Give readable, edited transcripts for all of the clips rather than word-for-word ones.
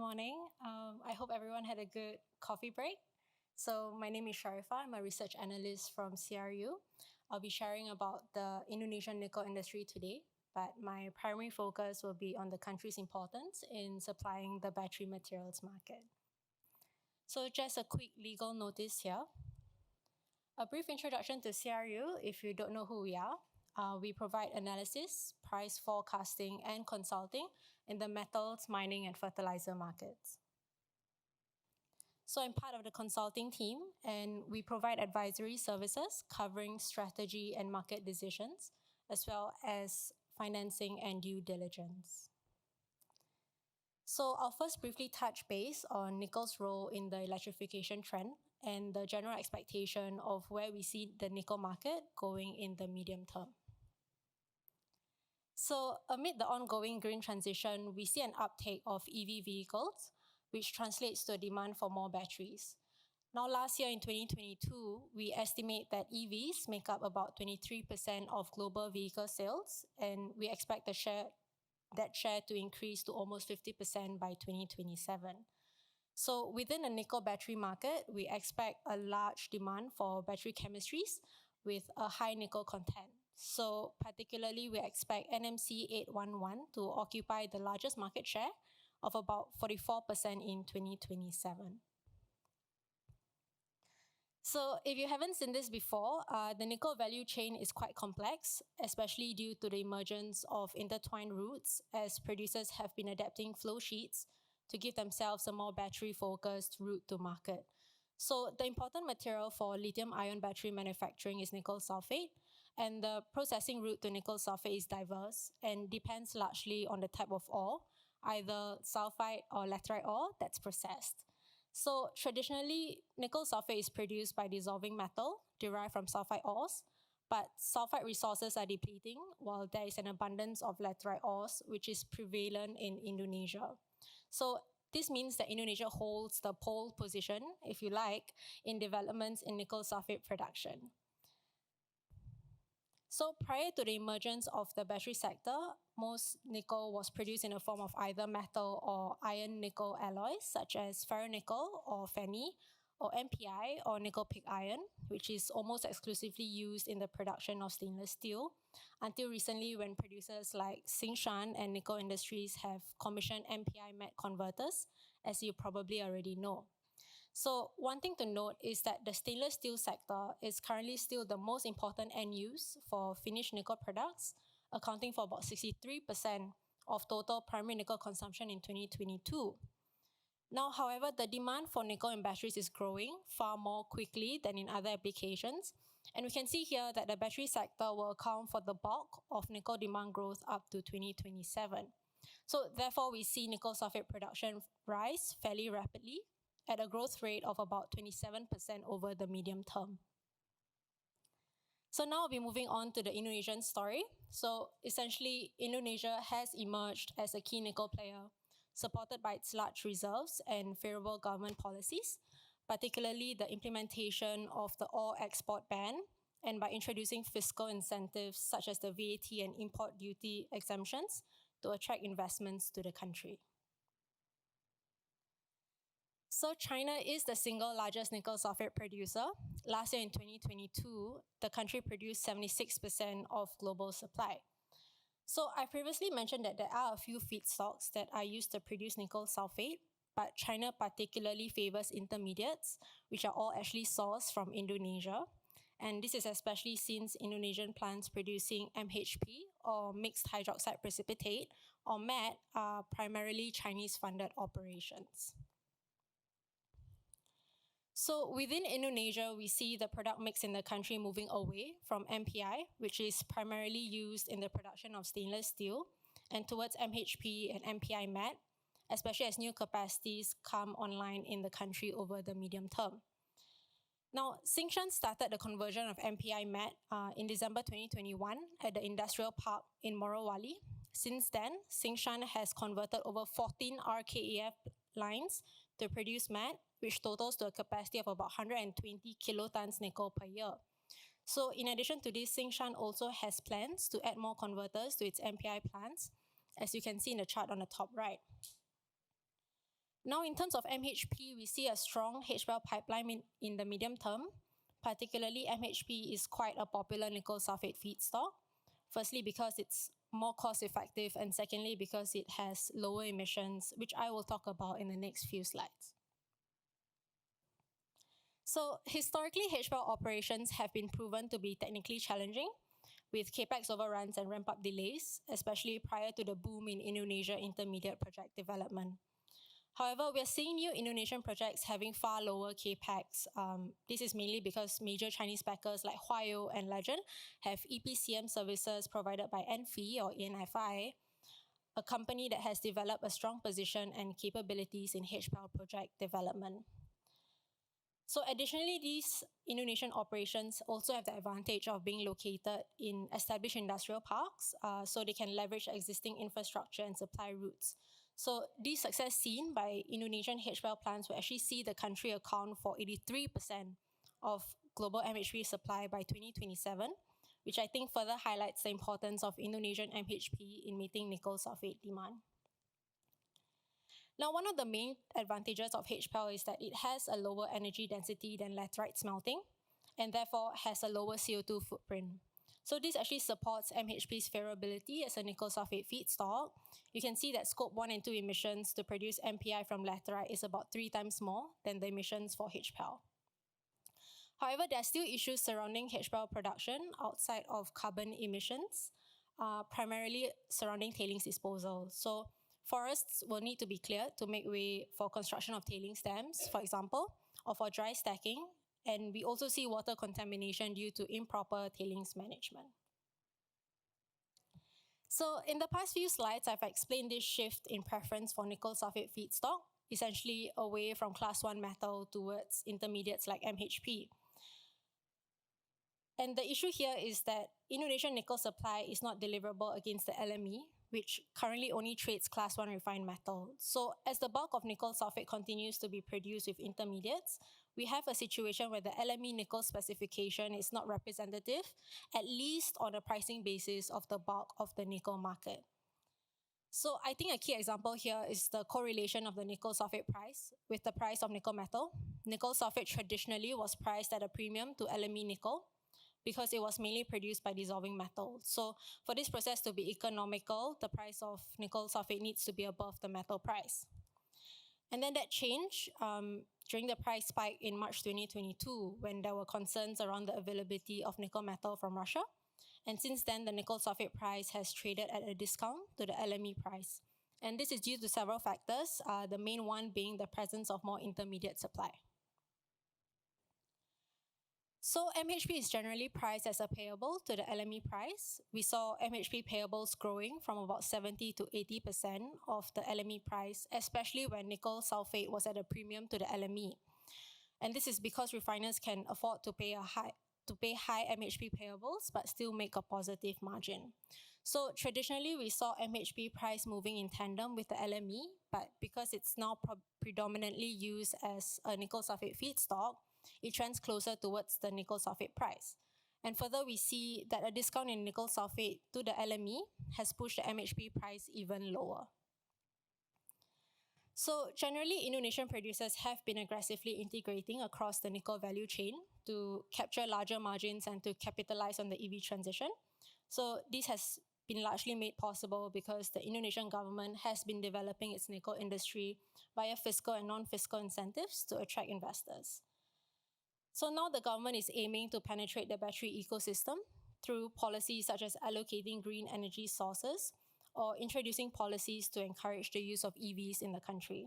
morning. I hope everyone had a good coffee break. So my name is Sharifa. I'm a research analyst from CRU. I'll be sharing about the Indonesian nickel industry today, but my primary focus will be on the country's importance in supplying the battery materials market. So just a quick legal notice here. A brief introduction to CRU if you don't know who we are. We provide analysis, price forecasting, and consulting in the metals, mining, and fertilizer markets. So I'm part of the consulting team, and we provide advisory services covering strategy and market decisions, as well as financing and due diligence. So I'll first briefly touch base on nickel's role in the electrification trend and the general expectation of where we see the nickel market going in the medium term. So amid the ongoing green transition, we see an uptake of EV vehicles, which translates to a demand for more batteries. Now, last year in 2022, we estimate that EVs make up about 23% of global vehicle sales, and we expect that share to increase to almost 50% by 2027. So within the nickel battery market, we expect a large demand for battery chemistries with a high nickel content. So particularly, we expect NMC 811 to occupy the largest market share of about 44% in 2027. So if you haven't seen this before, the nickel value chain is quite complex, especially due to the emergence of intertwined routes as producers have been adapting flow sheets to give themselves a more battery-focused route to market. So the important material for lithium-ion battery manufacturing is nickel sulfate, and the processing route to nickel sulfate is diverse and depends largely on the type of ore, either sulfide or laterite ore that's processed. So traditionally, nickel sulfate is produced by dissolving metal derived from sulfide ores, but sulfide resources are depleting while there is an abundance of laterite ores, which is prevalent in Indonesia. So this means that Indonesia holds the pole position, if you like, in developments in nickel sulfate production. So prior to the emergence of the battery sector, most nickel was produced in the form of either metal or iron-nickel alloys, such as ferronickel or Fe, or NPI or nickel pig iron, which is almost exclusively used in the production of stainless steel, until recently when producers like Tsingshan and Nickel Industries have commissioned NPI matte converters, as you probably already know. So one thing to note is that the stainless steel sector is currently still the most important end use for finished nickel products, accounting for about 63% of total primary nickel consumption in 2022. Now, however, the demand for nickel in batteries is growing far more quickly than in other applications. And we can see here that the battery sector will account for the bulk of nickel demand growth up to 2027. So therefore, we see nickel sulfate production rise fairly rapidly at a growth rate of about 27% over the medium term. So now we'll be moving on to the Indonesian story. So essentially, Indonesia has emerged as a key nickel player, supported by its large reserves and favorable government policies, particularly the implementation of the ore export ban and by introducing fiscal incentives such as the VAT and import duty exemptions to attract investments to the country. So China is the single largest nickel sulfate producer. Last year in 2022, the country produced 76% of global supply. So I previously mentioned that there are a few feedstocks that are used to produce nickel sulfate, but China particularly favors intermediates, which are all actually sourced from Indonesia. And this is especially since Indonesian plants producing MHP, or mixed hydroxide precipitate, or MAT, are primarily Chinese-funded operations. So within Indonesia, we see the product mix in the country moving away from NPI, which is primarily used in the production of stainless steel, and towards MHP and NPI matte, especially as new capacities come online in the country over the medium term. Now, Tsingshan started the conversion of NPI matte in December 2021 at the industrial park in Morowali. Since then, Tsingshan has converted over 14 RKEF lines to produce matte, which totals to a capacity of about 120 kilotons nickel per year. So in addition to this, Tsingshan also has plans to add more converters to its NPI plants, as you can see in the chart on the top right. Now, in terms of MHP, we see a strong HPAL pipeline in the medium term. Particularly, MHP is quite a popular nickel sulfate feedstock. Firstly, because it's more cost effective, and secondly, because it has lower emissions, which I will talk about in the next few slides. So, historically, HPAL operations have been proven to be technically challenging, with capex overruns and ramp up delays, especially prior to the boom in Indonesia intermediate project development. However, we are seeing new Indonesian projects having far lower capex. This is mainly because major Chinese backers like Huayo and Legend have EPCM services provided by ENFI or ENFI, a company that has developed a strong position and capabilities in HPAL project development. So additionally, these Indonesian operations also have the advantage of being located in established industrial parks, so they can leverage existing infrastructure and supply routes. So this success seen by Indonesian HPAL plants will actually see the country account for 83% of global MHP supply by 2027, which I think further highlights the importance of Indonesian MHP in meeting nickel sulfate demand. Now, one of the main advantages of HPAL is that it has a lower energy density than laterite smelting, and therefore has a lower CO2 footprint. So this actually supports MHP's favorability as a nickel sulfate feedstock. You can see that scope 1 and 2 emissions to produce NPI from laterite is about 3 times more than the emissions for HPAL. However, there are still issues surrounding HPAL production outside of carbon emissions, primarily surrounding tailings disposal. So forests will need to be cleared to make way for construction of tailings dams, for example, or for dry stacking. And we also see water contamination due to improper tailings management. So in the past few slides, I've explained this shift in preference for nickel sulfate feedstock, essentially away from class 1 metal towards intermediates like MHP. And the issue here is that Indonesian nickel supply is not deliverable against the LME, which currently only trades class 1 refined metal. So as the bulk of nickel sulfate continues to be produced with intermediates, we have a situation where the LME nickel specification is not representative, at least on a pricing basis of the bulk of the nickel market. So I think a key example here is the correlation of the nickel sulfate price with the price of nickel metal. Nickel sulfate traditionally was priced at a premium to LME nickel because it was mainly produced by dissolving metal. So for this process to be economical, the price of nickel sulfate needs to be above the metal price. And then that changed during the price spike in March 2022 when there were concerns around the availability of nickel metal from Russia. And since then, the nickel sulfate price has traded at a discount to the LME price. And this is due to several factors, the main one being the presence of more intermediate supply. So MHP is generally priced as a payable to the LME price. We saw MHP payables growing from about 70 to 80% of the LME price, especially when nickel sulfate was at a premium to the LME. And this is because refiners can afford to pay high MHP payables but still make a positive margin. So traditionally, we saw MHP price moving in tandem with the LME, but because it's now predominantly used as a nickel sulfate feedstock, it trends closer towards the nickel sulfate price. And further, we see that a discount in nickel sulfate to the LME has pushed the MHP price even lower. So generally, Indonesian producers have been aggressively integrating across the nickel value chain to capture larger margins and to capitalize on the EV transition. So this has been largely made possible because the Indonesian government has been developing its nickel industry via fiscal and non-fiscal incentives to attract investors. So now the government is aiming to penetrate the battery ecosystem through policies such as allocating green energy sources or introducing policies to encourage the use of EVs in the country.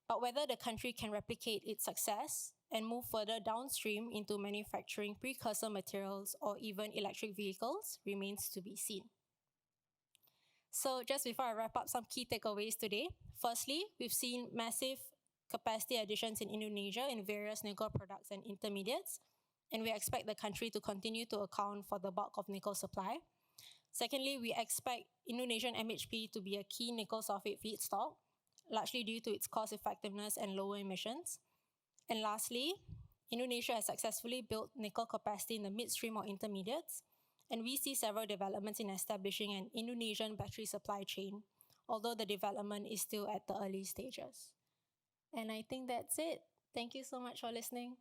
But whether the country can replicate its success and move further downstream into manufacturing precursor materials or even electric vehicles remains to be seen. So just before I wrap up, some key takeaways today. Firstly, we've seen massive capacity additions in Indonesia in various nickel products and intermediates, and we expect the country to continue to account for the bulk of nickel supply. Secondly, we expect Indonesian MHP to be a key nickel sulfate feedstock, largely due to its cost effectiveness and lower emissions. And lastly, Indonesia has successfully built nickel capacity in the midstream or intermediates, and we see several developments in establishing an Indonesian battery supply chain, although the development is still at the early stages. And I think that's it. Thank you so much for listening.